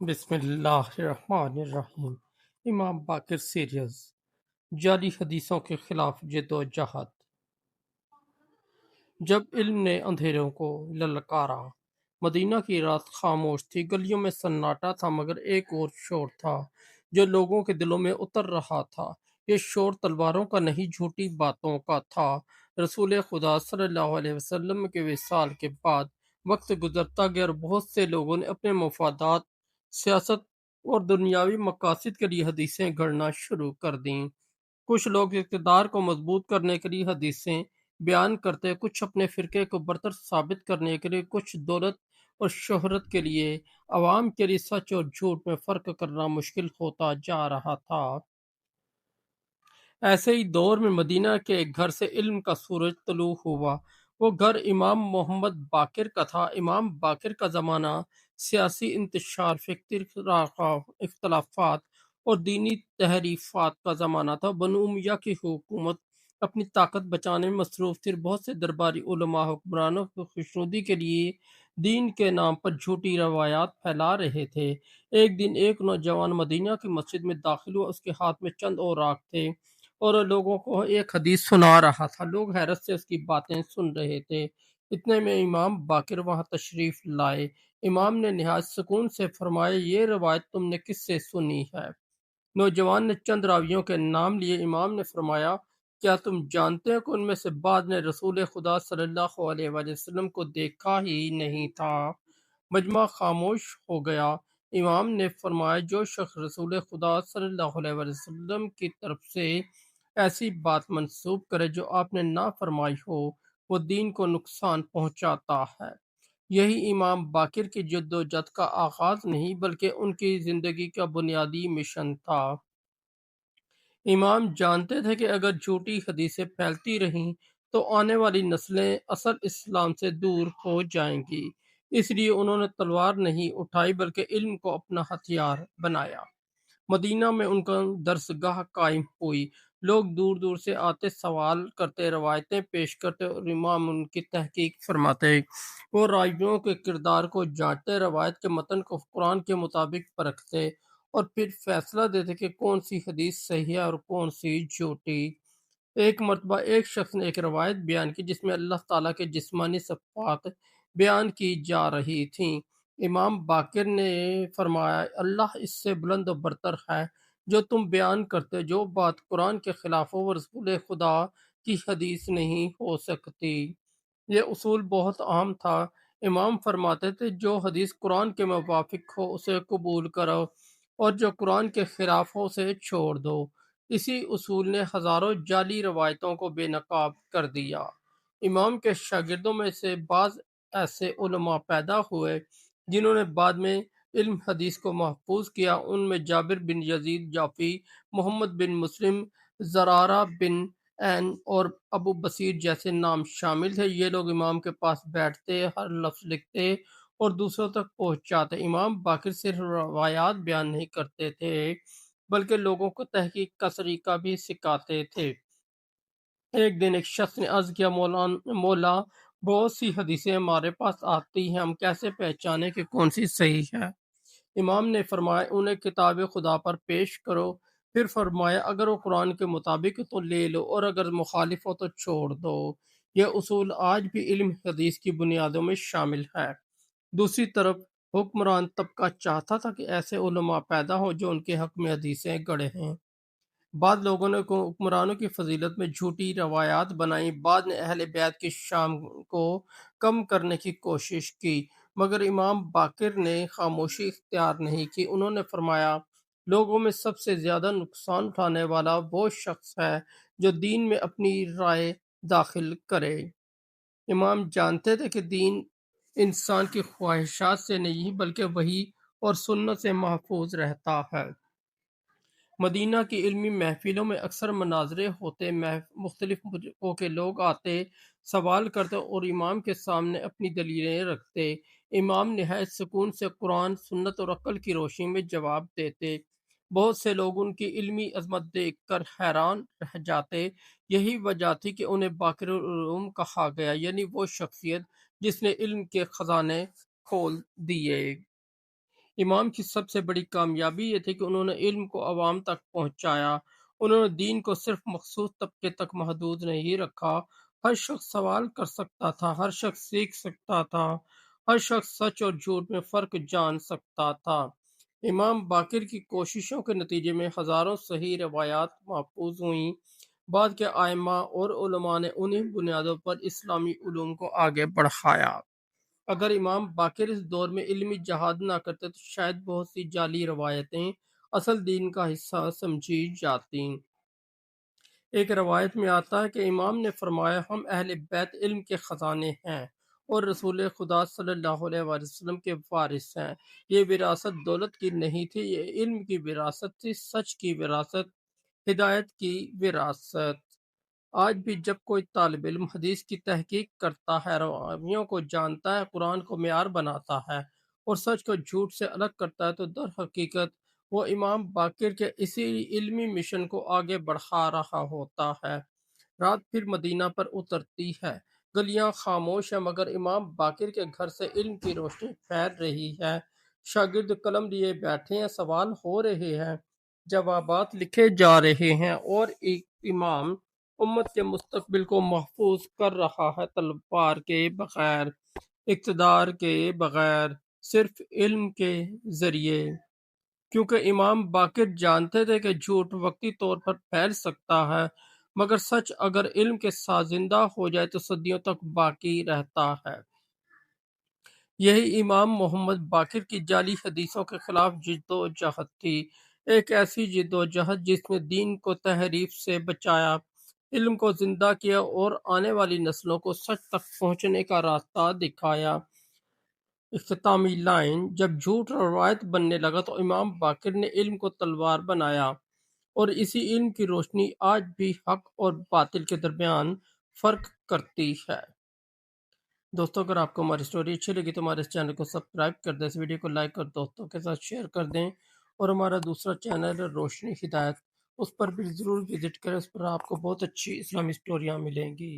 بسم اللہ الرحمن الرحیم۔ امام باقر سیریز، جعلی حدیثوں کے خلاف جدوجہد۔ جب علم نے اندھیروں کو للکارا، مدینہ کی رات خاموش تھی، گلیوں میں سناٹا تھا، مگر ایک اور شور تھا جو لوگوں کے دلوں میں اتر رہا تھا۔ یہ شور تلواروں کا نہیں، جھوٹی باتوں کا تھا۔ رسول خدا صلی اللہ علیہ وسلم کے وصال کے بعد وقت گزرتا گیا اور بہت سے لوگوں نے اپنے مفادات، سیاست اور دنیاوی مقاصد کے لیے حدیثیں گھڑنا شروع کر دیں۔ کچھ لوگ اقتدار کو مضبوط کرنے کے لیے حدیثیں بیان کرتے، کچھ اپنے فرقے کو برتر ثابت کرنے کے لیے، کچھ دولت اور شہرت کے لیے۔ عوام کے لیے سچ اور جھوٹ میں فرق کرنا مشکل ہوتا جا رہا تھا۔ ایسے ہی دور میں مدینہ کے ایک گھر سے علم کا سورج طلوع ہوا۔ وہ گھر امام محمد باقر کا تھا۔ امام باقر کا زمانہ سیاسی انتشار، فکری اختلافات اور دینی تحریفات کا زمانہ تھا۔ بنو امیہ کی حکومت اپنی طاقت بچانے میں مصروف تھی۔ بہت سے درباری علماء حکمرانوں کی خوشنودی کے لیے دین کے نام پر جھوٹی روایات پھیلا رہے تھے۔ ایک دن ایک نوجوان مدینہ کی مسجد میں داخل ہوا۔ اس کے ہاتھ میں چند اوراق تھے اور لوگوں کو ایک حدیث سنا رہا تھا۔ لوگ حیرت سے اس کی باتیں سن رہے تھے۔ اتنے میں امام باقر وہاں تشریف لائے۔ امام نے نہایت سکون سے فرمایا، یہ روایت تم نے کس سے سنی ہے؟ نوجوان نے چند راویوں کے نام لیے۔ امام نے فرمایا، کیا تم جانتے ہو کہ ان میں سے بعض نے رسول خدا صلی اللہ علیہ وآلہ وسلم کو دیکھا ہی نہیں تھا؟ مجمع خاموش ہو گیا۔ امام نے فرمایا، جو شخص رسول خدا صلی اللہ علیہ وآلہ وسلم کی طرف سے ایسی بات منسوب کرے جو آپ نے نہ فرمائی ہو، وہ دین کو نقصان پہنچاتا ہے۔ یہی امام باقر کی جدوجہد کا آغاز نہیں بلکہ ان کی زندگی کا بنیادی مشن تھا۔ امام جانتے تھے کہ اگر جھوٹی حدیثیں پھیلتی رہیں تو آنے والی نسلیں اصل اسلام سے دور ہو جائیں گی۔ اس لیے انہوں نے تلوار نہیں اٹھائی بلکہ علم کو اپنا ہتھیار بنایا۔ مدینہ میں ان کا درسگاہ قائم ہوئی۔ لوگ دور دور سے آتے، سوال کرتے، روایتیں پیش کرتے اور امام ان کی تحقیق فرماتے۔ وہ راویوں کے کردار کو جانچتے، روایت کے متن کو قرآن کے مطابق پرکھتے اور پھر فیصلہ دیتے کہ کون سی حدیث صحیح ہے اور کون سی جھوٹی۔ ایک مرتبہ ایک شخص نے ایک روایت بیان کی جس میں اللہ تعالیٰ کے جسمانی صفات بیان کی جا رہی تھیں۔ امام باقر نے فرمایا، اللہ اس سے بلند و برتر ہے جو تم بیان کرتے، جو بات قرآن کے خلاف ہو وہ رسول خدا کی حدیث نہیں ہو سکتی۔ یہ اصول بہت عام تھا۔ امام فرماتے تھے، جو حدیث قرآن کے موافق ہو اسے قبول کرو اور جو قرآن کے خلاف ہو اسے چھوڑ دو۔ اسی اصول نے ہزاروں جعلی روایتوں کو بے نقاب کر دیا۔ امام کے شاگردوں میں سے بعض ایسے علماء پیدا ہوئے جنہوں نے بعد میں علم حدیث کو محفوظ کیا۔ ان میں جابر بن یزید جعفی، محمد بن مسلم، زرارہ بن عین اور ابو بصیر جیسے نام شامل تھے۔ یہ لوگ امام کے پاس بیٹھتے، ہر لفظ لکھتے اور دوسروں تک پہنچاتے۔ امام باقر صرف روایات بیان نہیں کرتے تھے بلکہ لوگوں کو تحقیق کا طریقہ بھی سکھاتے تھے۔ ایک دن ایک شخص نے عرض کیا، مولا بہت سی حدیثیں ہمارے پاس آتی ہیں، ہم کیسے پہچانیں کہ کون سی صحیح ہے؟ امام نے فرمایا، انہیں کتاب خدا پر پیش کرو۔ پھر فرمایا، اگر وہ قرآن کے مطابق تو لے لو اور اگر مخالف ہو تو چھوڑ دو۔ یہ اصول آج بھی علم حدیث کی بنیادوں میں شامل ہے۔ دوسری طرف حکمران طبقہ چاہتا تھا کہ ایسے علماء پیدا ہوں جو ان کے حق میں حدیثیں گڑھے ہیں۔ بعض لوگوں نے حکمرانوں کی فضیلت میں جھوٹی روایات بنائیں، بعض نے اہل بیت کی شان کو کم کرنے کی کوشش کی، مگر امام باقر نے خاموشی اختیار نہیں کی۔ انہوں نے فرمایا، لوگوں میں سب سے زیادہ نقصان اٹھانے والا وہ شخص ہے جو دین میں اپنی رائے داخل کرے۔ امام جانتے تھے کہ دین انسان کی خواہشات سے نہیں بلکہ وحی اور سنت سے محفوظ رہتا ہے۔ مدینہ کی علمی محفلوں میں اکثر مناظرے ہوتے، مختلف فرقوں کے لوگ آتے، سوال کرتے اور امام کے سامنے اپنی دلیلیں رکھتے۔ امام نہایت سکون سے قرآن، سنت اور عقل کی روشنی میں جواب دیتے۔ بہت سے لوگ ان کی علمی عظمت دیکھ کر حیران رہ جاتے۔ یہی وجہ تھی کہ انہیں باقر العلوم کہا گیا، یعنی وہ شخصیت جس نے علم کے خزانے کھول دیے۔ امام کی سب سے بڑی کامیابی یہ تھی کہ انہوں نے علم کو عوام تک پہنچایا۔ انہوں نے دین کو صرف مخصوص طبقے تک محدود نہیں رکھا۔ ہر شخص سوال کر سکتا تھا، ہر شخص سیکھ سکتا تھا، ہر شخص سچ اور جھوٹ میں فرق جان سکتا تھا۔ امام باقر کی کوششوں کے نتیجے میں ہزاروں صحیح روایات محفوظ ہوئیں۔ بعد کے ائمہ اور علماء نے انہی بنیادوں پر اسلامی علوم کو آگے بڑھایا۔ اگر امام باقر اس دور میں علمی جہاد نہ کرتے تو شاید بہت سی جعلی روایتیں اصل دین کا حصہ سمجھی جاتی۔ ایک روایت میں آتا ہے کہ امام نے فرمایا، ہم اہل بیت علم کے خزانے ہیں اور رسول خدا صلی اللہ علیہ وآلہ وسلم کے وارث ہیں۔ یہ وراثت دولت کی نہیں تھی، یہ علم کی وراثت تھی، سچ کی وراثت، ہدایت کی وراثت۔ آج بھی جب کوئی طالب علم حدیث کی تحقیق کرتا ہے، راویوں کو جانتا ہے، قرآن کو معیار بناتا ہے اور سچ کو جھوٹ سے الگ کرتا ہے، تو در حقیقت وہ امام باقر کے اسی علمی مشن کو آگے بڑھا رہا ہوتا ہے۔ رات پھر مدینہ پر اترتی ہے، گلیاں خاموش ہیں، مگر امام باقر کے گھر سے علم کی روشنی پھیل رہی ہے۔ شاگرد قلم لیے بیٹھے ہیں، سوال ہو رہے ہیں، جوابات لکھے جا رہے ہیں، اور ایک امام امت کے مستقبل کو محفوظ کر رہا ہے، تلوار کے بغیر، اقتدار کے بغیر، صرف علم کے ذریعے۔ کیونکہ امام باقر جانتے تھے کہ جھوٹ وقتی طور پر پھیل سکتا ہے، مگر سچ اگر علم کے ساتھ زندہ ہو جائے تو صدیوں تک باقی رہتا ہے۔ یہی امام محمد باقر کی جعلی حدیثوں کے خلاف جدوجہد تھی، ایک ایسی جدوجہد جس نے دین کو تحریف سے بچایا، علم کو زندہ کیا اور آنے والی نسلوں کو سچ تک پہنچنے کا راستہ دکھایا۔ اختتامی لائن: جب جھوٹ روایت بننے لگا تو امام باقر نے علم کو تلوار بنایا، اور اسی علم کی روشنی آج بھی حق اور باطل کے درمیان فرق کرتی ہے۔ دوستو، اگر آپ کو ہماری سٹوری اچھی لگی تو ہمارے اس چینل کو سبسکرائب کر دیں، اس ویڈیو کو لائک اور دوستوں کے ساتھ شیئر کر دیں، اور ہمارا دوسرا چینل ہے روشنی ہدایت، اس پر بھی ضرور وزٹ کریں، اس پر آپ کو بہت اچھی اسلامی سٹوریاں ملیں گی۔